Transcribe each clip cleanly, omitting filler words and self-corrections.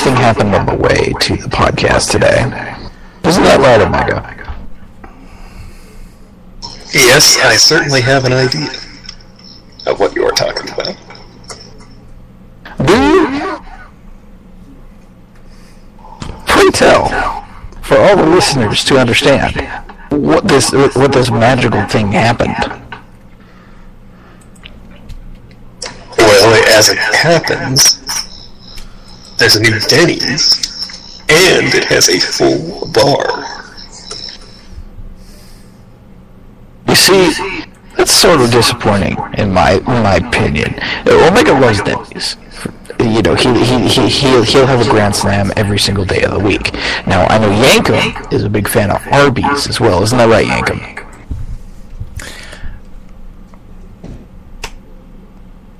thing happened on the way to the podcast today. Isn't that right, Omega? Yes, I certainly have an idea of what you're talking about. Do you? Pray tell, for all the listeners to understand, what this magical thing happened. Well, as it happens, there's a new Denny's, and it has a full bar. You see, that's sort of disappointing in my opinion. Omega loves Denny's. You know, he'll have a Grand Slam every single day of the week. Now, I know Yankum is a big fan of Arby's as well. Isn't that right, Yankum?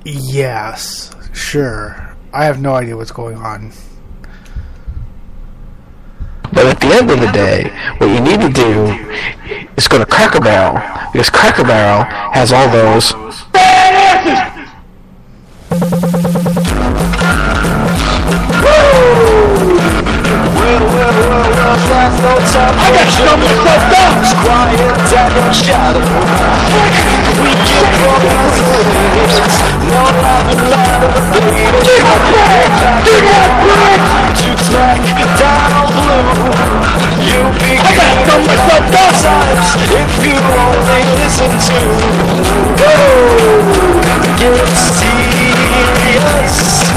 Yes, sure. I have no idea what's going on. But at the end of the day, what you need to do is go to Cracker Barrel, because Cracker Barrel has all those I got something to say, dogs! Quiet, down, shadow. We get problems, no laughing loud of the bleeding. Do not break! To track down blue. You I got something to say, dogs! If you only listen to get serious.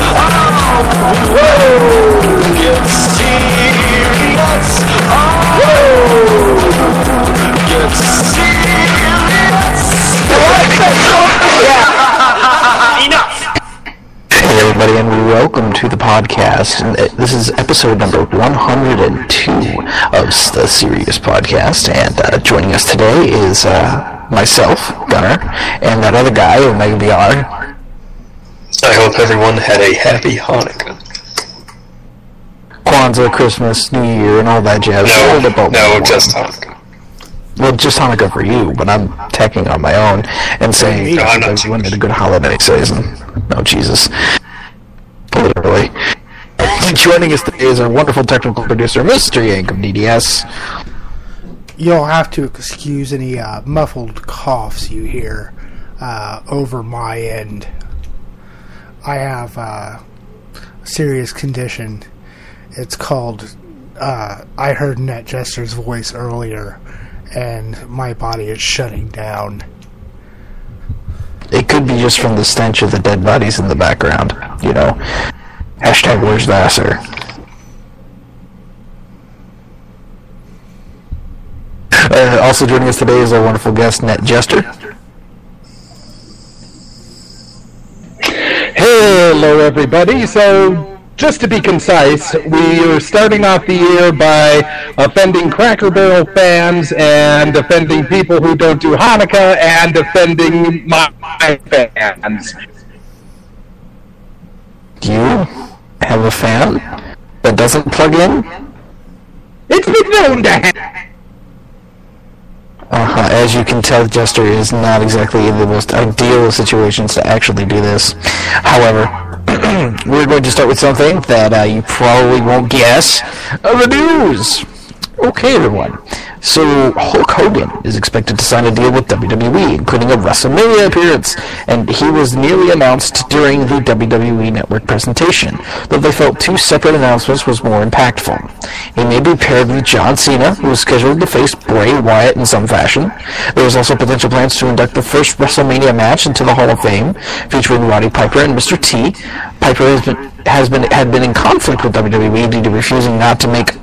Oh, whoa, get serious. Oh, get serious. Enough. Hey everybody, and welcome to the podcast. This is episode number 102 of the Serious Podcast, and joining us today is myself, Gunner, and that other guy, Omega VR. I hope everyone had a happy Hanukkah. Kwanzaa, Christmas, New Year, and all that jazz. No, just Hanukkah. Well, just Hanukkah for you, but I'm tacking on my own and saying everyone had a good holiday season. Oh, Jesus. Literally. Joining us today is our wonderful technical producer, Mr. Yank of DDS. You'll have to excuse any muffled coughs you hear over my end. I have a serious condition. It's called, I heard Net Jester's voice earlier, and my body is shutting down. It could be just from the stench of the dead bodies in the background, you know. Hashtag where's Vassar. Also joining us today is our wonderful guest, Net Jester. Hello everybody, so just to be concise, we are starting off the year by offending Cracker Barrel fans and offending people who don't do Hanukkah and offending my fans. Do you have a fan that doesn't plug in? It's been known to happen. As you can tell, Jester is not exactly in the most ideal of situations to actually do this. However, we're going to start with something that you probably won't guess. The news! Okay, everyone. So, Hulk Hogan is expected to sign a deal with WWE, including a WrestleMania appearance, and he was nearly announced during the WWE Network presentation, though they felt two separate announcements was more impactful. He may be paired with John Cena, who is scheduled to face Bray Wyatt in some fashion. There is also potential plans to induct the first WrestleMania match into the Hall of Fame, featuring Roddy Piper and Mr. T. Piper had been in conflict with WWE due to refusing not to make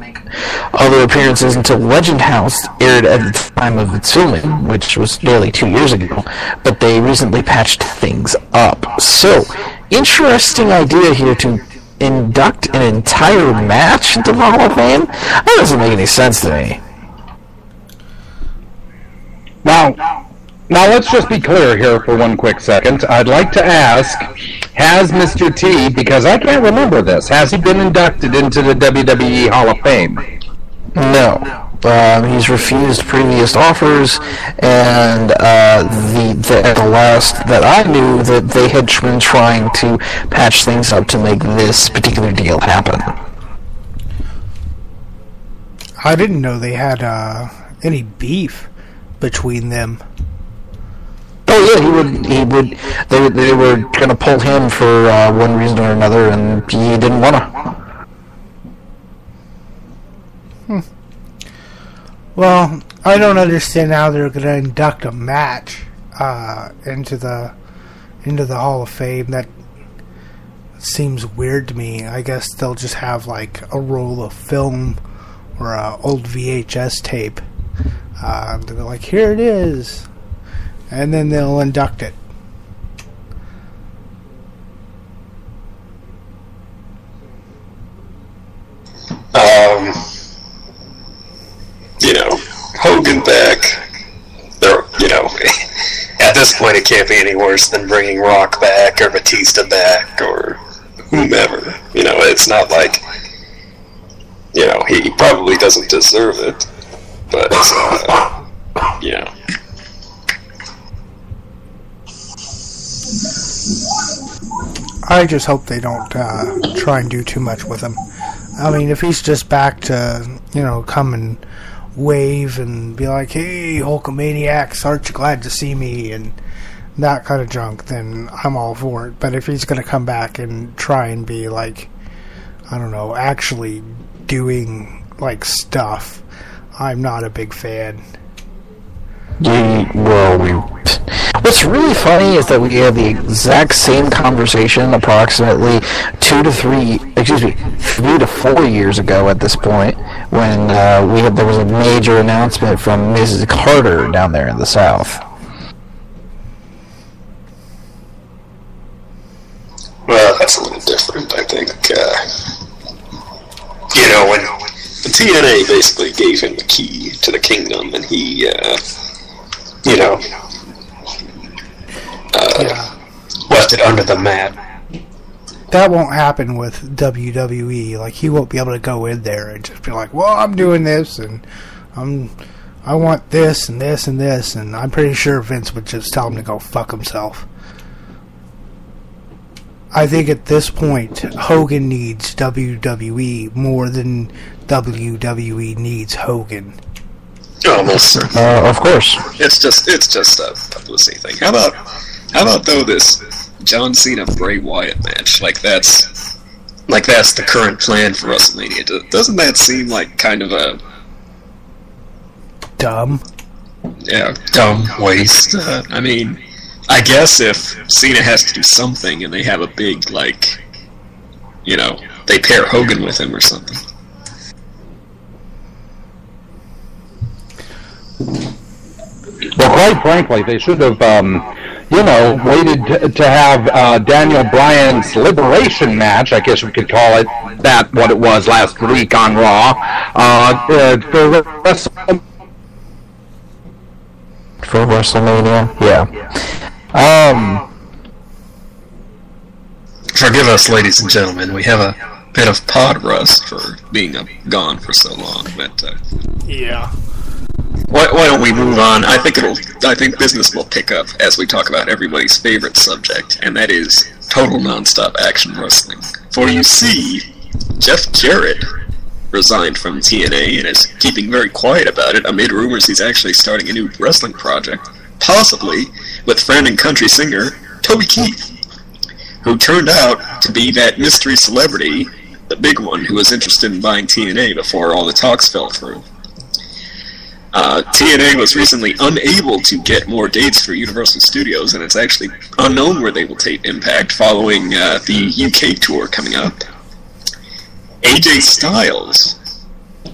other appearances until Legend House aired at the time of its filming, which was nearly 2 years ago, but they recently patched things up. So, interesting idea here to induct an entire match into the Hall of Fame? That doesn't make any sense to me. Now let's just be clear here for one quick second. I'd like to ask, has Mr. T, because I can't remember this, has he been inducted into the WWE Hall of Fame? No. He's refused previous offers, and the last that I knew, that they had been trying to patch things up to make this particular deal happen. I didn't know they had any beef between them. Oh yeah, he would. They were going to pull him for one reason or another, and he didn't want to. Well, I don't understand how they're going to induct a match into the Hall of Fame. That seems weird to me. I guess they'll just have like a roll of film or a old VHS tape. They'll be like, here it is, and then they'll induct it. Hogan back. At this point, it can't be any worse than bringing Rock back or Batista back or whomever. It's not like, he probably doesn't deserve it, but, I just hope they don't try and do too much with him. I mean, if he's just back to, come and wave and be like, hey, Hulkamaniacs, aren't you glad to see me, and that kind of junk, then I'm all for it. But if he's going to come back and try and be like, I don't know, actually doing like stuff, I'm not a big fan. What's really funny is that we had the exact same conversation approximately 3 to 4 years ago at this point, when there was a major announcement from Mrs. Carter down there in the South. Well, that's a little different, I think. When the TNA basically gave him the key to the kingdom, and he, left it under the mat. That won't happen with WWE. Like, he won't be able to go in there and just be like, well, I'm doing this, and I want this, and this, and this, and I'm pretty sure Vince would just tell him to go fuck himself. I think at this point, Hogan needs WWE more than WWE needs Hogan. Almost certainly. Of course. It's just a publicity thing. How about though this John Cena Bray Wyatt match? Like that's the current plan for WrestleMania. Doesn't that seem like kind of a dumb waste? I mean, I guess if Cena has to do something and they have a big, they pair Hogan with him or something. Well, quite frankly, they should have, waited to have Daniel Bryan's Liberation match, I guess we could call it that, what it was last week on Raw, for WrestleMania, yeah. Forgive us, ladies and gentlemen. We have a bit of pod rust for being gone for so long. But yeah. Why don't we move on? I think business will pick up as we talk about everybody's favorite subject, and that is total nonstop action wrestling. For you see, Jeff Jarrett resigned from TNA and is keeping very quiet about it amid rumors he's actually starting a new wrestling project, possibly with friend and country singer Toby Keith, who turned out to be that mystery celebrity, the big one, who was interested in buying TNA before all the talks fell through. TNA was recently unable to get more dates for Universal Studios, and it's actually unknown where they will tape Impact following the UK tour coming up. AJ Styles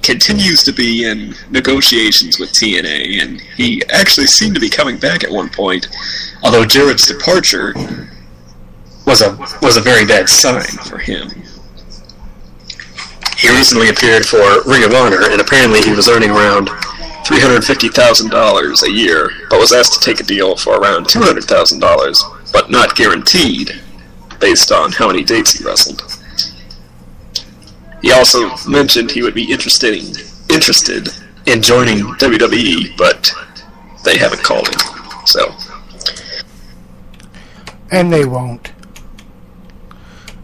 continues to be in negotiations with TNA, and he actually seemed to be coming back at one point, although Jarrett's departure was a very bad sign for him. He recently appeared for Ring of Honor, and apparently he was earning around $350,000 a year, but was asked to take a deal for around $200,000, but not guaranteed, based on how many dates he wrestled. He also mentioned he would be interested in joining WWE, but they haven't called him, so. And they won't.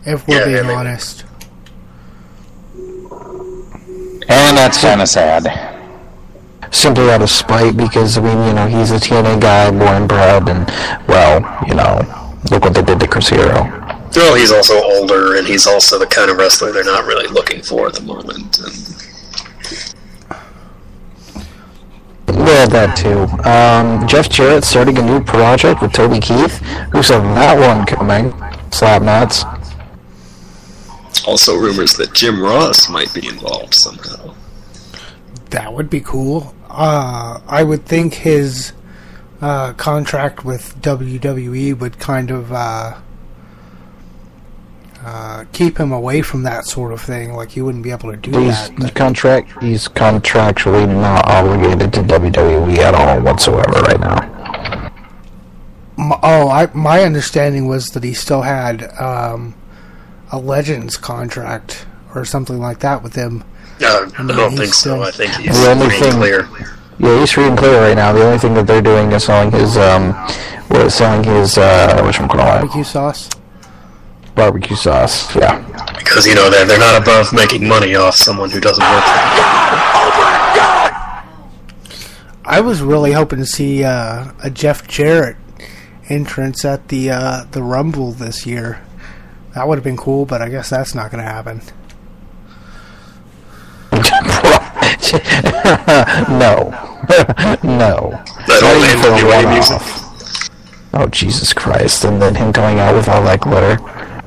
If we're being honest. And that's kind of sad. Simply out of spite, because, I mean, you know, he's a TNA guy, born and bred, and, well, you know, look what they did to Chris Hero. Well, he's also older, and he's also the kind of wrestler they're not really looking for at the moment. And well, that too. Jeff Jarrett starting a new project with Toby Keith. Who saw that one coming? Slapnuts. also rumors that Jim Ross might be involved somehow. That would be cool. I would think his contract with WWE would kind of keep him away from that sort of thing. Like, he wouldn't be able to do that. He's contractually not obligated to WWE at all whatsoever right now. My understanding was that he still had a Legends contract or something like that with him. I don't think so. I think he's the only free thing, and clear. Yeah, he's free and clear right now. The only thing that they're doing is selling his Barbecue sauce. Barbecue sauce. Yeah. Because, you know, they're not above making money off someone who doesn't work for them. I was really hoping to see a Jeff Jarrett entrance at the Rumble this year. That would have been cool, but I guess that's not going to happen. No. That old NWA music. Oh, Jesus Christ. And then him coming out with all that glitter.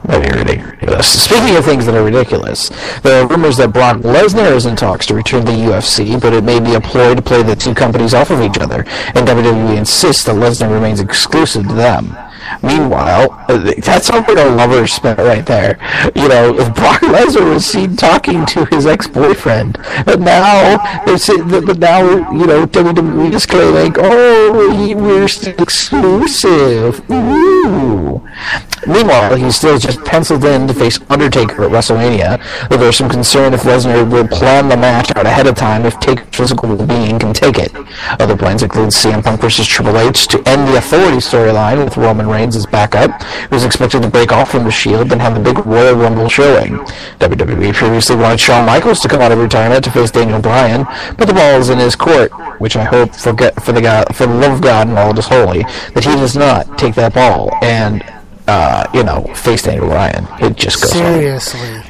That'd be ridiculous. Speaking of things that are ridiculous, there are rumors that Brock Lesnar is in talks to return to the UFC, but it may be a ploy to play the two companies off of each other, and WWE insists that Lesnar remains exclusive to them. Meanwhile, that's something a lover spent right there. You know, if Brock Lesnar was seen talking to his ex-boyfriend, but now, you know, WWE is claiming, we're still exclusive. Ooh. Meanwhile, he's still just penciled in to face Undertaker at WrestleMania, though there's some concern if Lesnar will plan the match out ahead of time if Taker's physical well-being can take it. Other plans include CM Punk versus Triple H to end the Authority storyline with Roman Reigns as backup, who is expected to break off from the Shield and have the big Royal Rumble showing. WWE previously wanted Shawn Michaels to come out of retirement to face Daniel Bryan, but the ball is in his court, which I hope, for the love of God and all that is holy, that he does not take that ball and face Daniel Bryan. It just goes Seriously. on.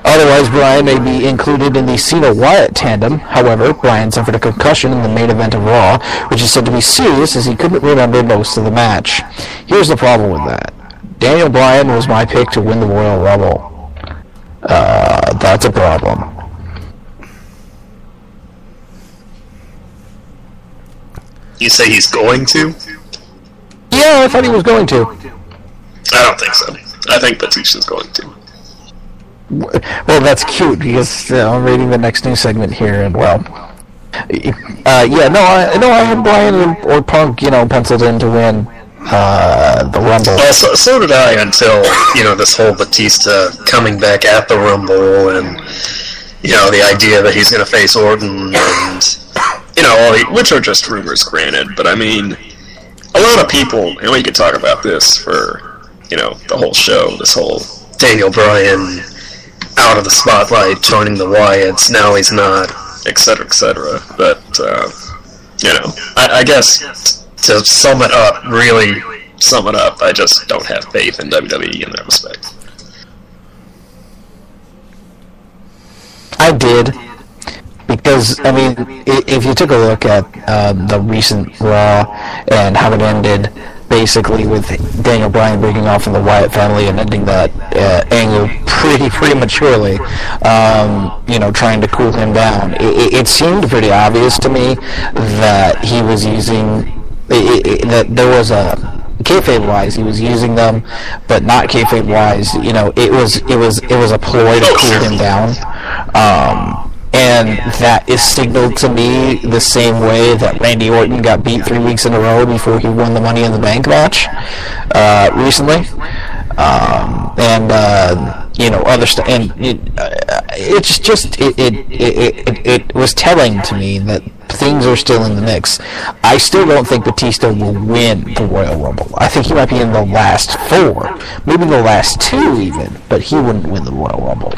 Otherwise, Bryan may be included in the Cena-Wyatt tandem. However, Bryan suffered a concussion in the main event of Raw, which is said to be serious as he couldn't remember most of the match. Here's the problem with that. Daniel Bryan was my pick to win the Royal Rumble. That's a problem. You say he's going to? Yeah, I thought he was going to. I don't think so. I think Batisha's going to. Well, that's cute, because I'm reading the next news segment here, and I had Bryan or Punk, penciled in to win the Rumble. Well, so did I until, this whole Batista coming back at the Rumble, and, the idea that he's going to face Orton, and, which are just rumors, granted, but I mean, a lot of people, we could talk about this for, the whole show, this whole Daniel Bryan out of the spotlight, joining the Wyatts, now he's not, etc., etc. But, I guess, to really sum it up, I just don't have faith in WWE in that respect. I did. Because, if you took a look at the recent Raw and how it ended, basically with Daniel Bryan breaking off from the Wyatt family and ending that angle pretty prematurely, trying to cool him down, it seemed pretty obvious to me that he was using, that there was a kayfabe-wise, he was using them, but not kayfabe-wise, it was a ploy to cool him down. And that is signaled to me the same way that Randy Orton got beat 3 weeks in a row before he won the Money in the Bank match recently. Other stuff. And it was telling to me that things are still in the mix. I still don't think Batista will win the Royal Rumble. I think he might be in the last 4, maybe the last 2 even, but he wouldn't win the Royal Rumble.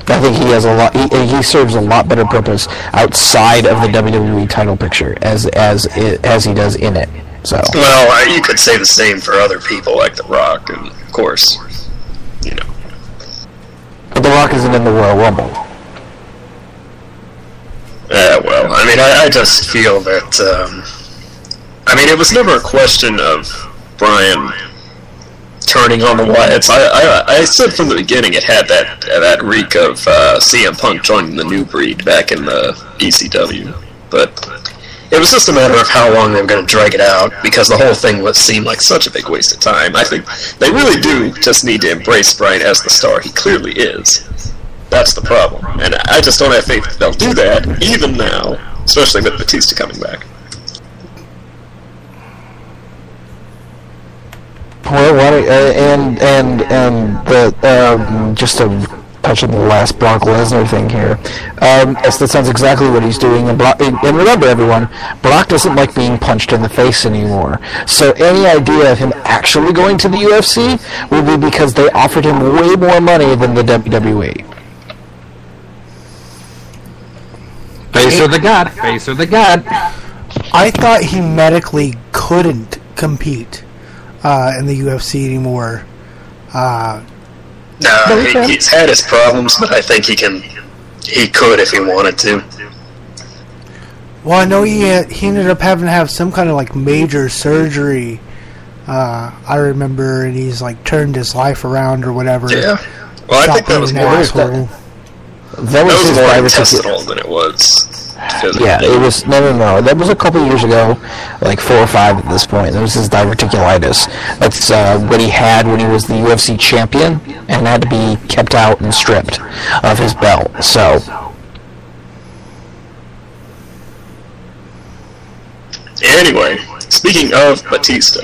I think he has a lot. He serves a lot better purpose outside of the WWE title picture as he does in it. So. Well, you could say the same for other people like The Rock, and of course, you know. But The Rock isn't in the Royal Rumble. Well, I mean, I just feel that. I mean, it was never a question of Bryan turning on the Wyatts. I said from the beginning it had that reek of CM Punk joining the New Breed back in the ECW, but it was just a matter of how long they were going to drag it out, because the whole thing seemed like such a big waste of time. I think they really do just need to embrace Bryan as the star he clearly is. That's the problem, and I just don't have faith that they'll do that even now, especially with Batista coming back. Well, just to touch on the last Brock Lesnar thing here, yes, that sounds exactly what he's doing. And remember, everyone, Brock doesn't like being punched in the face anymore. So any idea of him actually going to the UFC will be because they offered him way more money than the WWE. Face or the god. Face or the god. I thought he medically couldn't compete in the UFC anymore. No, he's had his problems, but I think he could if he wanted to. Well, I know he ended up having to have some kind of like major surgery. I remember, and he's like turned his life around or whatever. Yeah. Well, I think that was more intestinal than it was physical. Yeah, it was no. That was a couple years ago, like 4 or 5 at this point. That was his diverticulitis. That's what he had when he was the UFC champion and had to be kept out and stripped of his belt. So. Anyway, speaking of Batista,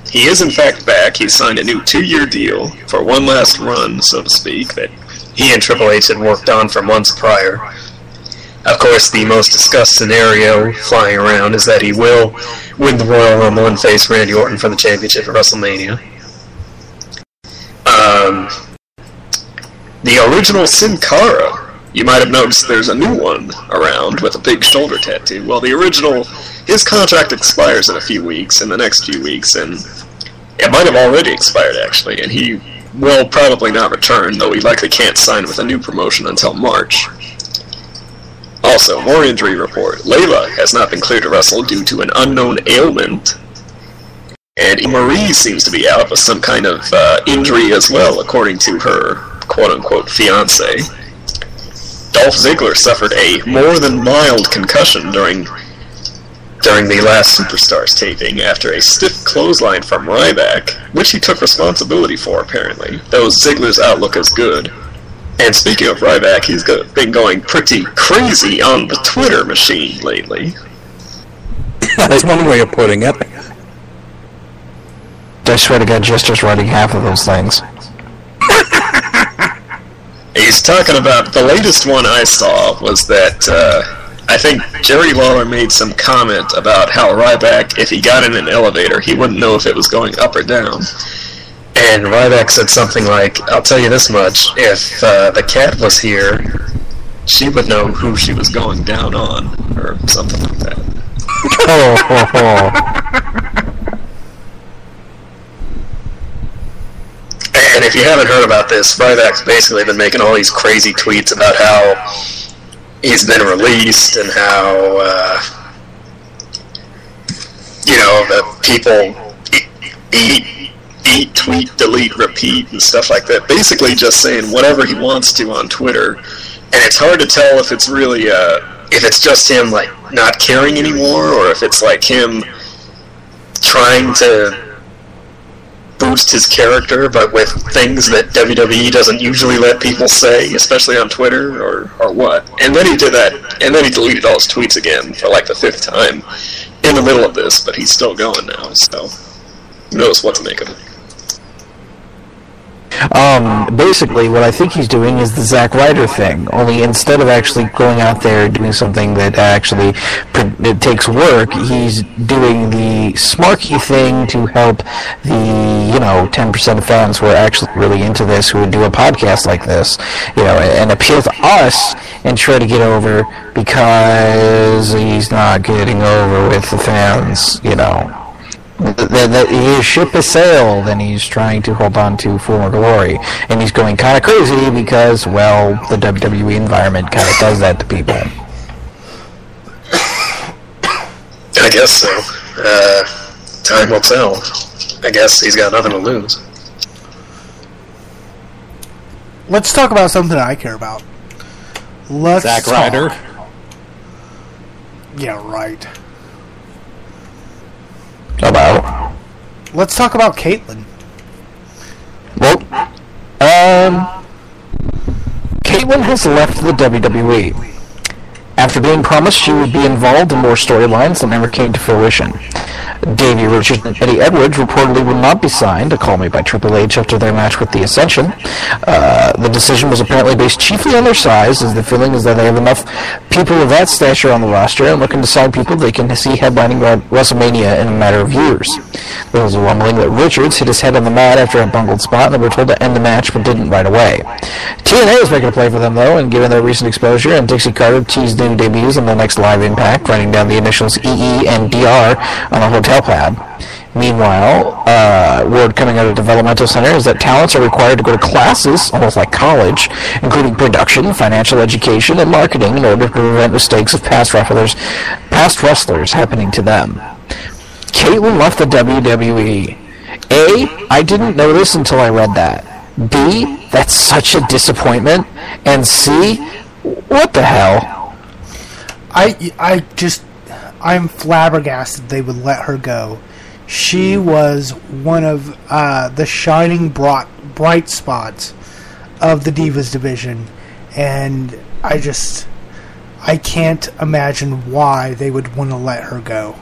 he is in fact back. He signed a new 2-year deal for one last run, so to speak, that he and Triple H had worked on for months prior. Of course, the most discussed scenario flying around is that he will win the Royal Rumble and face Randy Orton for the championship at WrestleMania. The original Sin Cara, you might have noticed there's a new one around with a big shoulder tattoo. Well, the original, his contract expires in the next few weeks, and it might have already expired, actually, and he will probably not return, though he likely can't sign with a new promotion until March. Also, more injury report. Layla has not been cleared to wrestle due to an unknown ailment, and Marie seems to be out with some kind of injury as well, according to her quote-unquote fiancé. Dolph Ziggler suffered a more than mild concussion during the last Superstars taping after a stiff clothesline from Ryback, which he took responsibility for, apparently, though Ziggler's outlook is good. And speaking of Ryback, he's been going pretty crazy on the Twitter machine lately. That's one way of putting it. I swear to God, just writing half of those things. He's talking about, the latest one I saw was that, I think Jerry Lawler made some comment about how Ryback, if he got in an elevator, he wouldn't know if it was going up or down. And Ryback said something like, I'll tell you this much, if the cat was here, she would know who she was going down on, or something like that. And if you haven't heard about this, Ryback's basically been making all these crazy tweets about how he's been released and how, the people eat, tweet, delete, repeat, and stuff like that. Basically just saying whatever he wants to on Twitter. And it's hard to tell if it's really, if it's just him, like, not caring anymore, or if it's like him trying to boost his character, but with things that WWE doesn't usually let people say, especially on Twitter, or what. And then he did that, and then he deleted all his tweets again for like the 5th time in the middle of this, but he's still going now, so who knows what to make of it. Basically, what I think he's doing is the Zack Ryder thing. Only instead of actually going out there doing something that actually it takes work, he's doing the smarky thing to help the 10% of fans who are actually really into this, who would do a podcast like this, and appeal to us and try to get over because he's not getting over with the fans. His ship has sailed, and he's trying to hold on to former glory, and he's going kind of crazy because, well, the WWE environment kind of does that to people. I guess so. Time will tell. I guess he's got nothing to lose. Let's talk about something I care about. Zack Ryder. Yeah, right. About. Let's talk about Caitlyn. Well, Caitlyn has left the WWE. After being promised she would be involved in more storylines that never came to fruition. Davey Richards and Eddie Edwards reportedly would not be signed, a call made by Triple H after their match with The Ascension. The decision was apparently based chiefly on their size, as the feeling is that they have enough people of that stature on the roster and looking to sign people they can see headlining WrestleMania in a matter of years. There was a rumbling that Richards hit his head on the mat after a bungled spot, and they were told to end the match but didn't right away. TNA is making a play for them, though, and given their recent exposure, and Dixie Carter teased new debuts on the next Live Impact, writing down the initials EE and DR on a hotel pad. Meanwhile, word coming out of developmental center is that talents are required to go to classes, almost like college, including production, financial education, and marketing in order to prevent mistakes of past wrestlers happening to them. Caitlyn left the WWE. A, I didn't know this until I read that. B, that's such a disappointment. And C, what the hell? I'm flabbergasted they would let her go. She was one of the shining bright spots of the Divas division, and I can't imagine why they would want to let her go.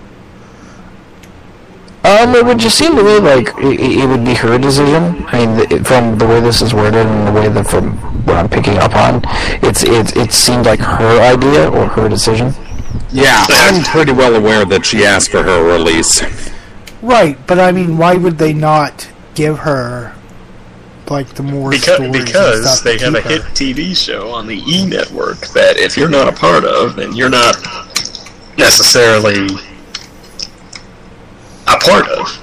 It would just seem to me like it would be her decision. I mean, from the way this is worded and the way that from what I'm picking up on, it seemed like her idea or her decision. Yeah, I'm pretty well aware that she asked for her release. Right, but I mean, why would they not give her the more stories because and stuff they have a hit TV show on the E Network that if you're not a part of, then you're not necessarily a part of,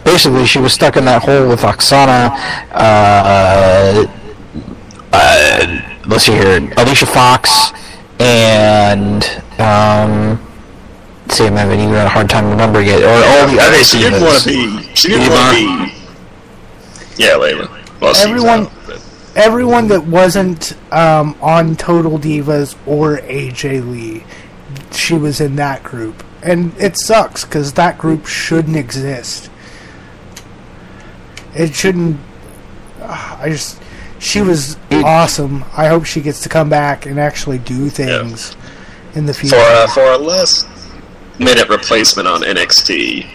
Basically, she was stuck in that hole with Oksana, let's see here, Alicia Fox, and, see, I'm having even a hard time remembering it, or all the other she didn't want to be, yeah, Layla. Well, everyone that wasn't on Total Divas or AJ Lee, she was in that group. And it sucks, because that group shouldn't exist. It shouldn't... She was awesome. I hope she gets to come back and actually do things in the future. For a less minute replacement on NXT,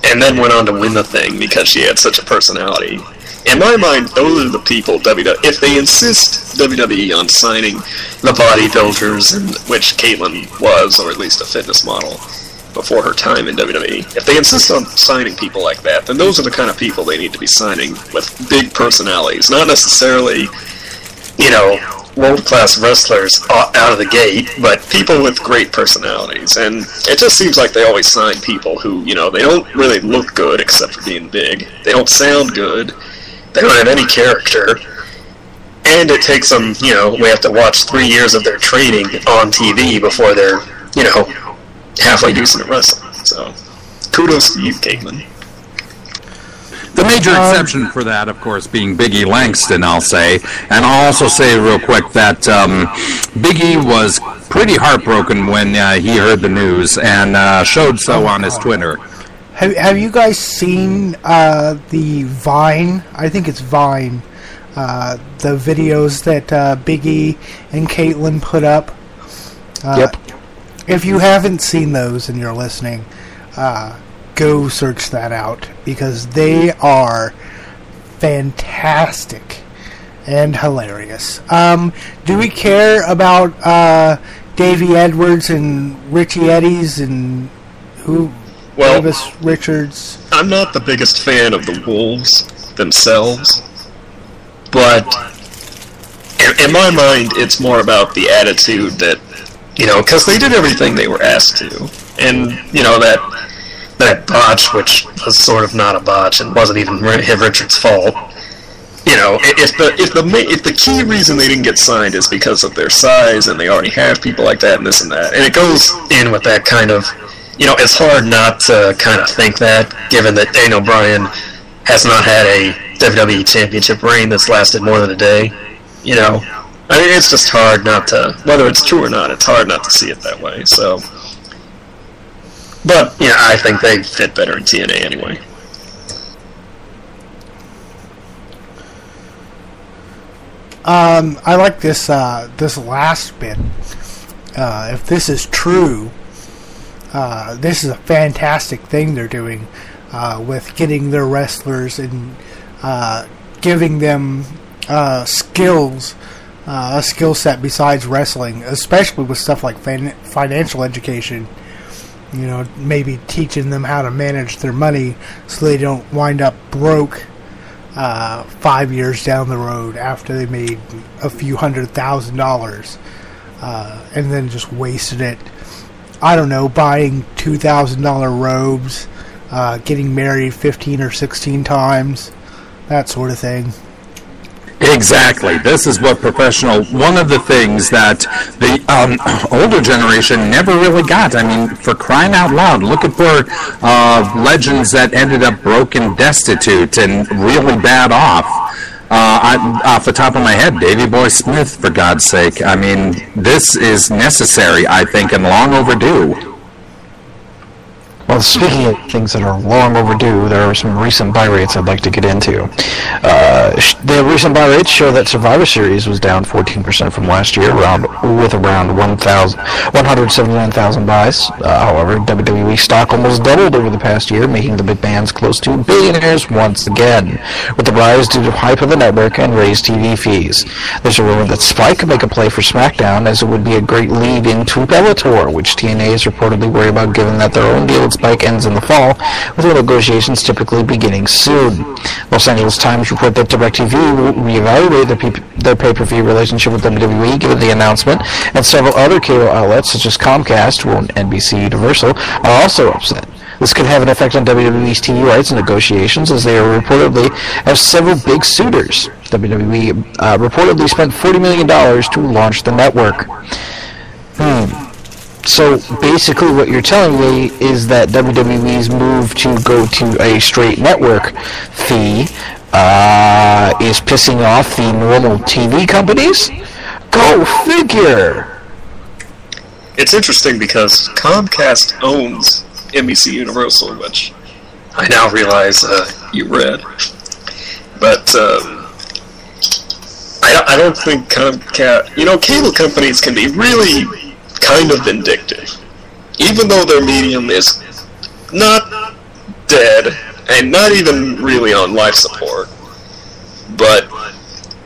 and then went on to win the thing because she had such a personality. In my mind, those are the people if they insist WWE on signing the bodybuilders, in which Caitlyn was, or at least a fitness model before her time in WWE, if they insist on signing people like that, then those are the kind of people they need to be signing with big personalities, not necessarily, world-class wrestlers out of the gate, but people with great personalities. And it just seems like they always sign people who, they don't really look good except for being big. They don't sound good. They don't have any character. And it takes them, we have to watch 3 years of their training on TV before they're, halfway decent at wrestling. So, kudos to you, Caitlyn. The major exception for that, of course, being Big E Langston, I'll say. And I'll also say real quick that Big E was pretty heartbroken when he heard the news and showed so on his Twitter. Have you guys seen the Vine? I think it's Vine. The videos that Big E and Caitlyn put up. Yep. If you haven't seen those and you're listening, go search that out because they are fantastic and hilarious. Do we care about Davey Edwards and Richie Eddies and who? Well, Davis Richards. I'm not the biggest fan of the Wolves themselves, but in my mind, it's more about the attitude that, because they did everything they were asked to, and, that botch, which was sort of not a botch and wasn't even Richard's fault, if the key reason they didn't get signed is because of their size and they already have people like that and this and that, and it goes in with that kind of, it's hard not to kind of think that, given that Daniel Bryan has not had a WWE Championship reign that's lasted more than a day. It's just hard not to, whether it's true or not, it's hard not to see it that way. So, but I think they fit better in TNA anyway. I like this last bit. If this is true, this is a fantastic thing they're doing with getting their wrestlers and giving them skills, a skill set besides wrestling, especially with stuff like financial education. Maybe teaching them how to manage their money so they don't wind up broke 5 years down the road after they made a few $100,000 and then just wasted it. I don't know, buying $2,000 robes, getting married 15 or 16 times, that sort of thing. Exactly. This is what one of the things that the older generation never really got. I mean, for crying out loud, look at where legends that ended up broke and destitute and really bad off. Off the top of my head, Davey Boy Smith, for God's sake. I mean, this is necessary, I think, and long overdue. Well, speaking of things that are long overdue, there are some recent buy rates I'd like to get into. The recent buy rates show that Survivor Series was down 14% from last year, with around 179,000 buys. However, WWE stock almost doubled over the past year, making the big bands close to billionaires once again, with the rise due to hype of the network and raised TV fees. There's a rumor that Spike could make a play for SmackDown, as it would be a great lead into Bellator, which TNA is reportedly worried about given that their own deal with Spike ends in the fall, with the negotiations typically beginning soon. Los Angeles Times report that DirecTV will reevaluate their pay-per-view relationship with WWE given the announcement, and several other cable outlets such as Comcast, who own NBC Universal, are also upset. This could have an effect on WWE's TV rights and negotiations, as they are reportedly have several big suitors. WWE reportedly spent $40 million to launch the network. So basically what you're telling me is that WWE's move to go to a straight network fee is pissing off the normal TV companies? Go figure! It's interesting because Comcast owns NBC Universal, which I now realize you read. But I don't think Comcast... cable companies can be really kind of vindictive. Even though their medium is not dead, and not even really on life support, but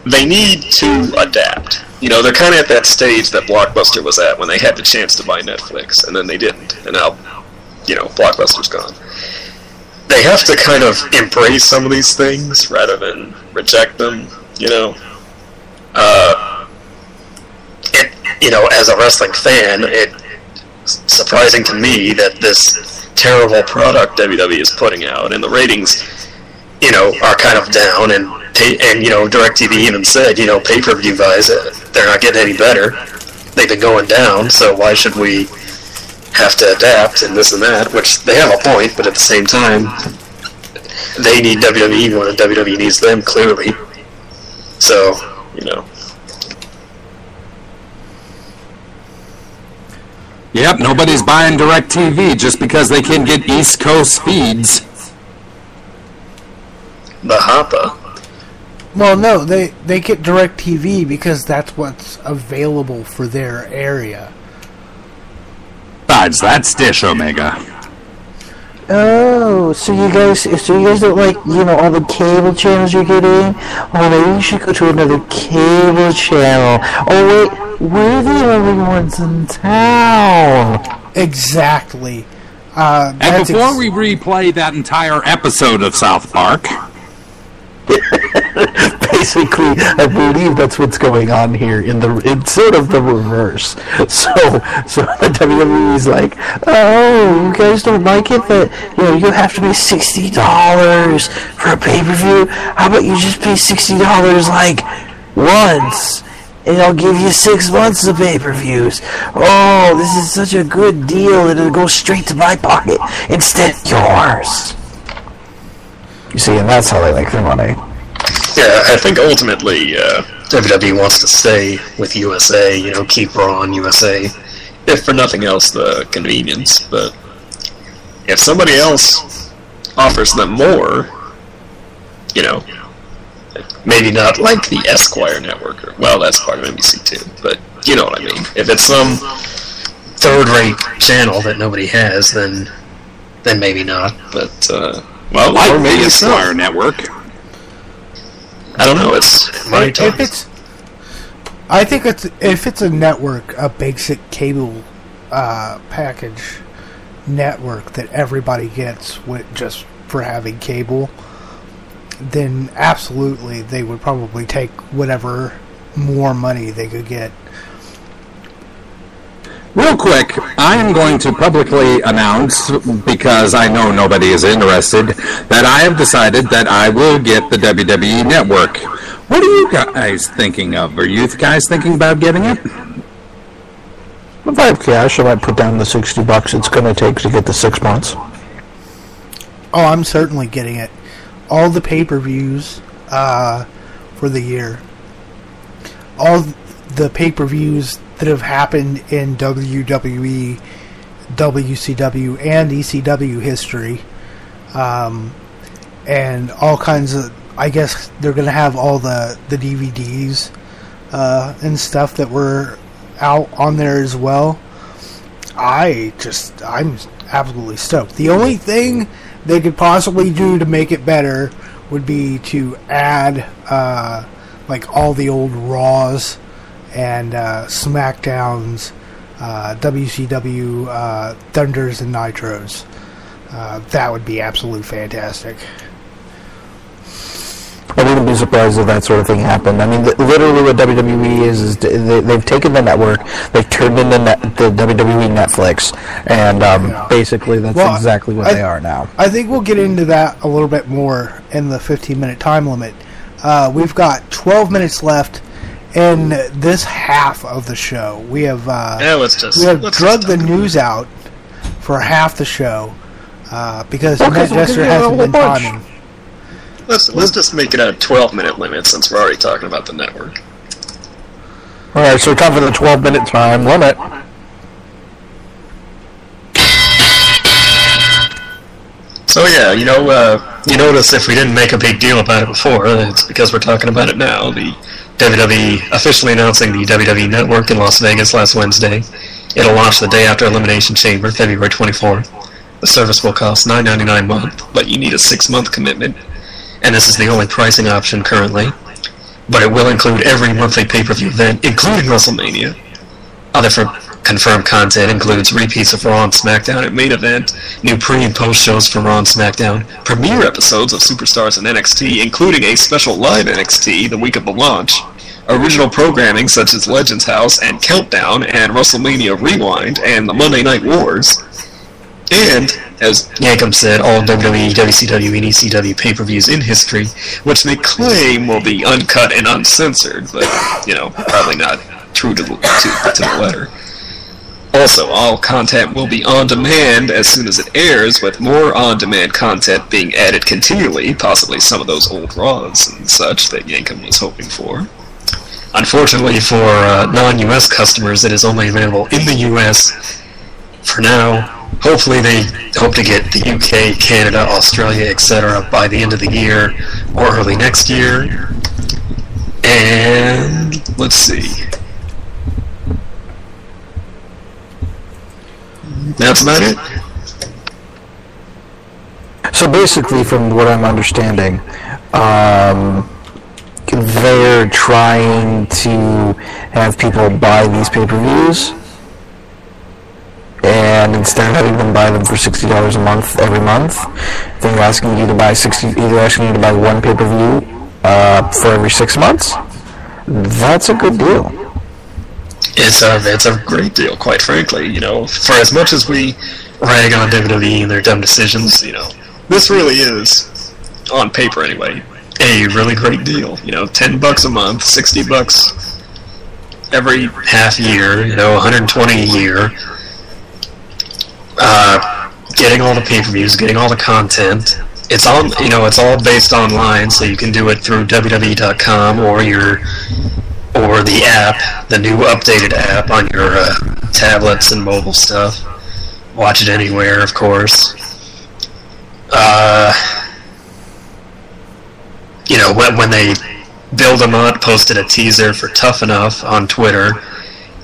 they need to adapt. They're kind of at that stage that Blockbuster was at when they had the chance to buy Netflix, and then they didn't, and now, Blockbuster's gone. They have to kind of embrace some of these things rather than reject them, as a wrestling fan, it's surprising to me that this terrible product WWE is putting out, and the ratings, are kind of down, and DirecTV even said, pay-per-view buys, they're not getting any better. They've been going down, so why should we have to adapt and this and that, which they have a point, but at the same time, they need WWE more than WWE needs them, clearly. So, Yep, nobody's buying DirecTV just because they can get East Coast feeds. The Hoppa. Well, no, they get DirecTV because that's what's available for their area. Besides, that's Dish Omega. Oh, so you guys don't like, all the cable channels you're getting? Oh, maybe you should go to another cable channel. Oh wait, we're the only ones in town. Exactly. And before we replay that entire episode of South Park, basically, I believe that's what's going on here in sort of the reverse. So the WWE's like, oh, you guys don't like it that you have to pay $60 for a pay-per-view? How about you just pay $60 like once? And I'll give you 6 months of pay-per-views. Oh, this is such a good deal that it'll go straight to my pocket instead of yours. You see, and that's how they make their money. Yeah, I think ultimately WWE wants to stay with USA, keep Raw on USA, if for nothing else, the convenience. But if somebody else offers them more, maybe not like the Esquire network, well, that's part of NBC too, but you know what I mean. If it's some third-rate channel that nobody has, then maybe not, but, well, like or maybe the it's Esquire network. I don't know, it's my if it's a network, a basic cable package network that everybody gets just for having cable, then absolutely they would probably take whatever more money they could get. Real quick, I am going to publicly announce, because I know nobody is interested, that I have decided that I will get the WWE Network. What are you guys thinking of? Are you guys thinking about getting it? If I have cash, I might put down the $60 it's going to take to get the 6 months. Oh, I'm certainly getting it. All the pay-per-views for the year. All the pay-per-views that have happened in WWE, WCW, and ECW history. And all kinds of... I guess they're going to have all the DVDs and stuff that were out on there as well. I'm absolutely stoked. The only thing they could possibly do to make it better would be to add like all the old Raws and SmackDowns, WCW Thunders and Nitros. That would be absolutely fantastic. I wouldn't be surprised if that sort of thing happened. I mean, literally what WWE is they've taken the network, they've turned into the WWE Netflix, and basically that's exactly what they are now. I think we'll get into that a little bit more in the 15-minute time limit. We've got 12 minutes left in this half of the show. We have drugged the news out for half the show because Matt Jester hasn't been timing. Let's just make it a 12-minute limit since we're already talking about the network. Alright, so time for the 12-minute time limit. So yeah, you notice if we didn't make a big deal about it before, it's because we're talking about it now. The WWE officially announcing the WWE Network in Las Vegas last Wednesday. It'll launch the day after Elimination Chamber, February 24th. The service will cost $9.99 a month, but you need a 6-month commitment. And this is the only pricing option currently. But it will include every monthly pay-per-view event, including WrestleMania. Other confirmed content includes repeats of Raw and SmackDown at main event, new pre- and post-shows for Raw and SmackDown, premiere episodes of Superstars and NXT, including a special live NXT the week of the launch, original programming such as Legends House and Countdown and WrestleMania Rewind and the Monday Night Wars, and, as Yankum said, all WWE, WCW, and ECW pay-per-views in history, which they claim will be uncut and uncensored, but, probably not true to the letter. Also, all content will be on demand as soon as it airs, with more on-demand content being added continually, possibly some of those old Raws and such that Yankum was hoping for. Unfortunately for non-US customers, it is only available in the US for now. Hopefully they hope to get the UK, Canada, Australia, etc. by the end of the year or early next year. And let's see. That's about it. So basically, from what I'm understanding, they're trying to have people buy these pay-per-views, and instead of having them buy them for $60 a month every month, they're asking you to buy one pay-per-view for every 6 months. That's a good deal. It's a great deal, quite frankly. You know, for as much as we rag on WWE and their dumb decisions, you know, this really is, on paper anyway, a really great deal. You know, $10 a month, $60 every half year, you know, $120 a year. Getting all the pay-per-views, getting all the content. It's all, you know, it's all based online, so you can do it through WWE.com or the app, the new updated app on your tablets and mobile stuff. Watch it anywhere, of course. You know, when they Bill DeMott posted a teaser for Tough Enough on Twitter.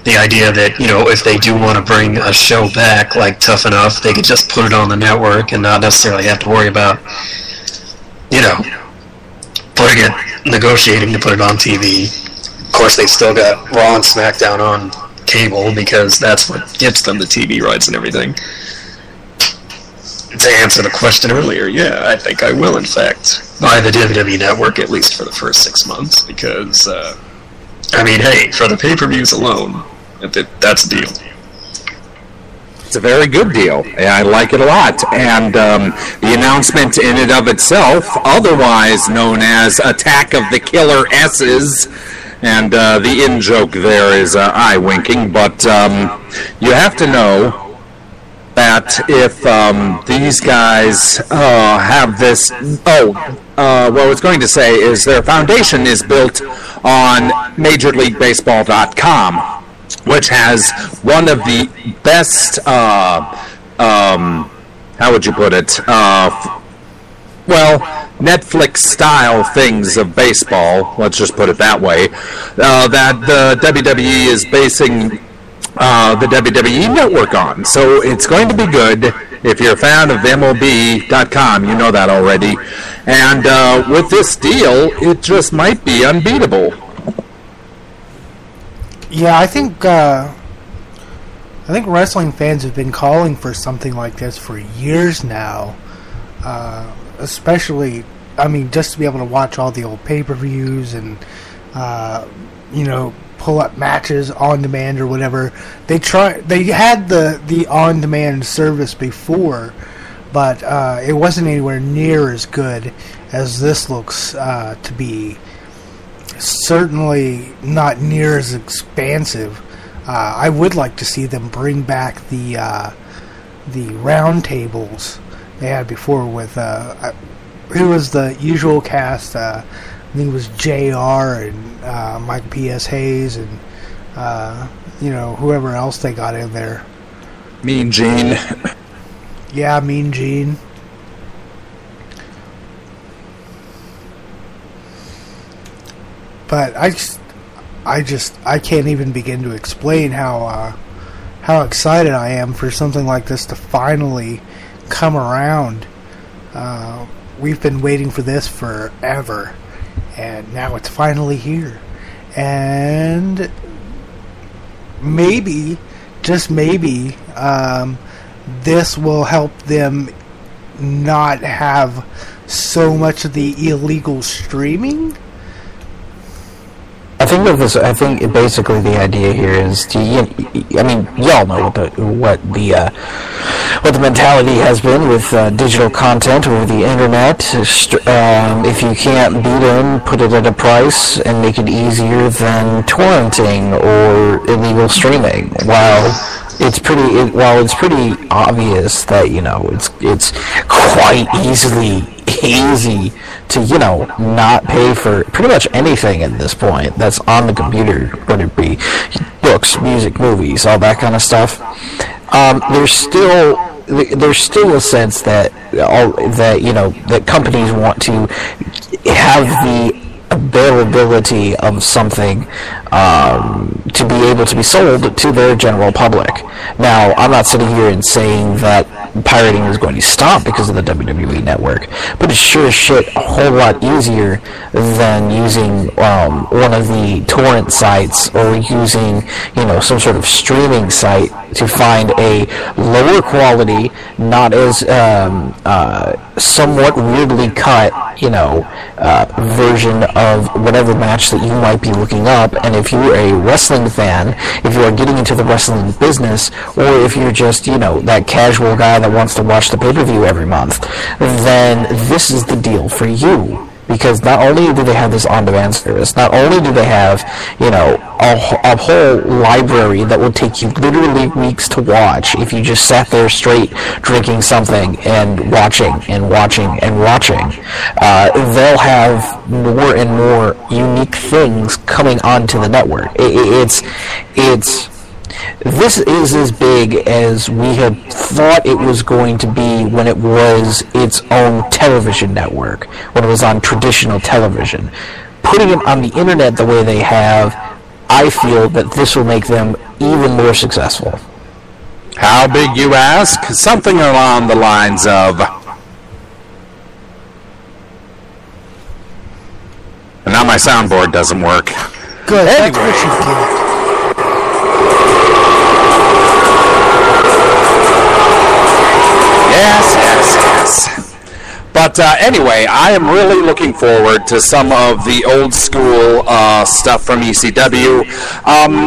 The idea that, you know, if they do want to bring a show back like Tough Enough, they could just put it on the network and not necessarily have to worry about, you know, negotiating to put it on TV. Of course, they still got Raw and SmackDown on cable because that's what gets them the TV rights and everything. To answer the question earlier, yeah, I think I will, in fact, buy the WWE Network, at least for the first 6 months, because, I mean, hey, for the pay-per-views alone, that's a deal. It's a very good deal. I like it a lot. And the announcement in and of itself, otherwise known as Attack of the Killer S's, and the in-joke there is eye-winking, but you have to know that if these guys have this... what I was going to say is their foundation is built on MajorLeagueBaseball.com, which has one of the best, how would you put it, Netflix-style things of baseball, let's just put it that way, that the WWE is basing the WWE Network on. So it's going to be good. If you're a fan of MLB.com, you know that already. And with this deal, it just might be unbeatable. Yeah, I think wrestling fans have been calling for something like this for years now. Especially, I mean, just to be able to watch all the old pay-per-views and, you know, pull up matches on demand or whatever. They had the on demand service before, but it wasn't anywhere near as good as this looks to be. Certainly not near as expansive. I would like to see them bring back the round tables they had before with who was the usual cast. I think it was JR and Mike P.S. Hayes and you know, whoever else they got in there. Mean Gene. Yeah, Mean Gene. But I can't even begin to explain how excited I am for something like this to finally come around. We've been waiting for this forever, and now it's finally here. And maybe, just maybe, this will help them not have so much of the illegal streaming. I think basically the idea here is y'all know what the mentality has been with digital content over the internet. If you can't beat them, put it at a price and make it easier than torrenting or illegal streaming. While it's pretty obvious that, you know, it's quite easy to, you know, not pay for pretty much anything at this point that's on the computer, whether it be books, music, movies, all that kind of stuff. There's still a sense that you know, that companies want to have the availability of something to be able to be sold to their general public. Now, I'm not sitting here and saying that pirating is going to stop because of the WWE Network, but it's sure as shit a whole lot easier than using one of the torrent sites or using, some sort of streaming site to find a lower quality, not as somewhat weirdly cut, version of whatever match that you might be looking up. And if you're a wrestling fan, if you are getting into the wrestling business, or if you're just, that casual guy that wants to watch the pay-per-view every month, then this is the deal for you. Because not only do they have this on-demand service, not only do they have, a whole library that will take you literally weeks to watch if you just sat there straight drinking something and watching and watching and watching. They'll have more and more unique things coming onto the network. This is as big as we had thought it was going to be when it was its own television network, when it was on traditional television. Putting it on the internet the way they have, I feel that this will make them even more successful. How big, you ask? Something along the lines of... And now my soundboard doesn't work. Good, Anyway. that's what you get. Yes. But anyway, I am really looking forward to some of the old school stuff from ECW.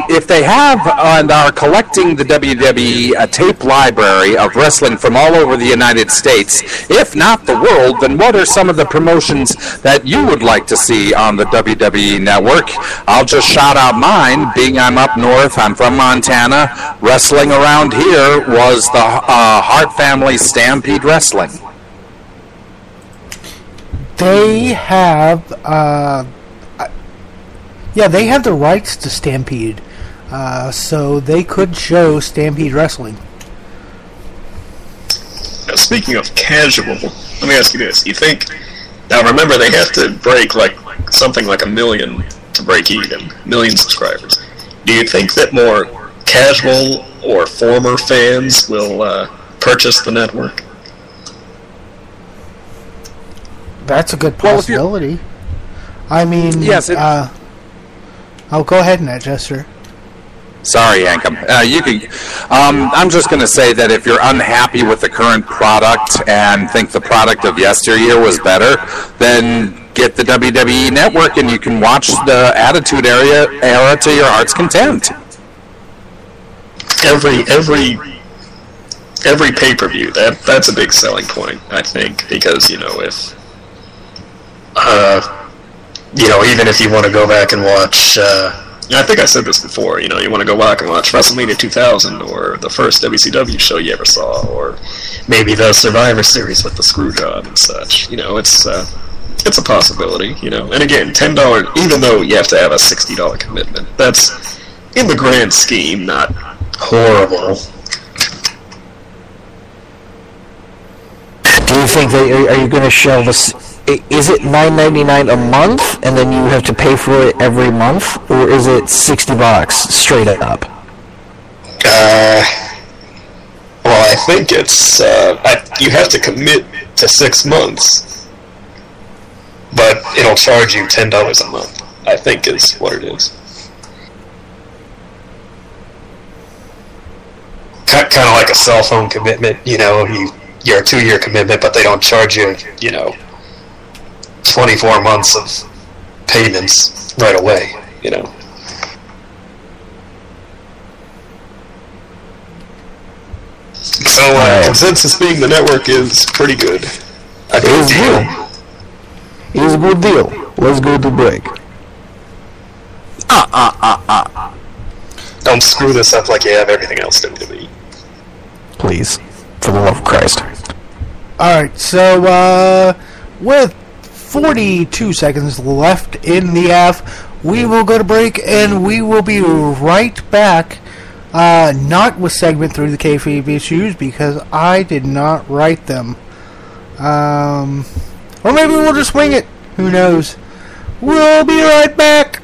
If they have and are collecting the WWE tape library of wrestling from all over the United States, if not the world, then what are some of the promotions that you would like to see on the WWE Network? I'll just shout out mine, being I'm up north, I'm from Montana. Wrestling around here was the Hart Family Stampede Wrestling. They have, they have the rights to Stampede, so they could show Stampede Wrestling. Now, speaking of casual, let me ask you this. You think... Now, remember, they have to break, something like 1 million to break even. 1 million subscribers. Do you think that more casual or former fans will purchase the network? That's a good possibility. I mean, yes. I'll go ahead and Jester. Sorry, Yankum. You can. I'm just going to say that if you're unhappy with the current product and think the product of yesteryear was better, then get the WWE Network and you can watch the Attitude Era to your heart's content. Every pay-per-view, that's a big selling point, I think, because if even if you want to go back and watch, I think I said this before, you want to go back and watch WrestleMania 2000 or the first WCW show you ever saw, or maybe the Survivor Series with the Screwjob and such, it's a possibility, and again, $10, even though you have to have a $60 commitment, that's, in the grand scheme, not horrible. Do you think are you going to show this? Is it $9.99 a month, and then you have to pay for it every month, or is it $60 straight up? Well, I think it's you have to commit to 6 months, but it'll charge you $10 a month, I think is what it is. Kind of like a cell phone commitment, you're a 2-year commitment, but they don't charge you, 24 months of payments right away, So, consensus being the network is pretty good. It is good. It is a good deal. Let's go to break. Don't screw this up like you have everything else WWE. Please, for the love of Christ. Alright, so, with 42 seconds left in the half, we will go to break, and we will be right back, not with segment 3 of the kayfabe issues, because I did not write them. Or maybe we'll just wing it. Who knows? We'll be right back.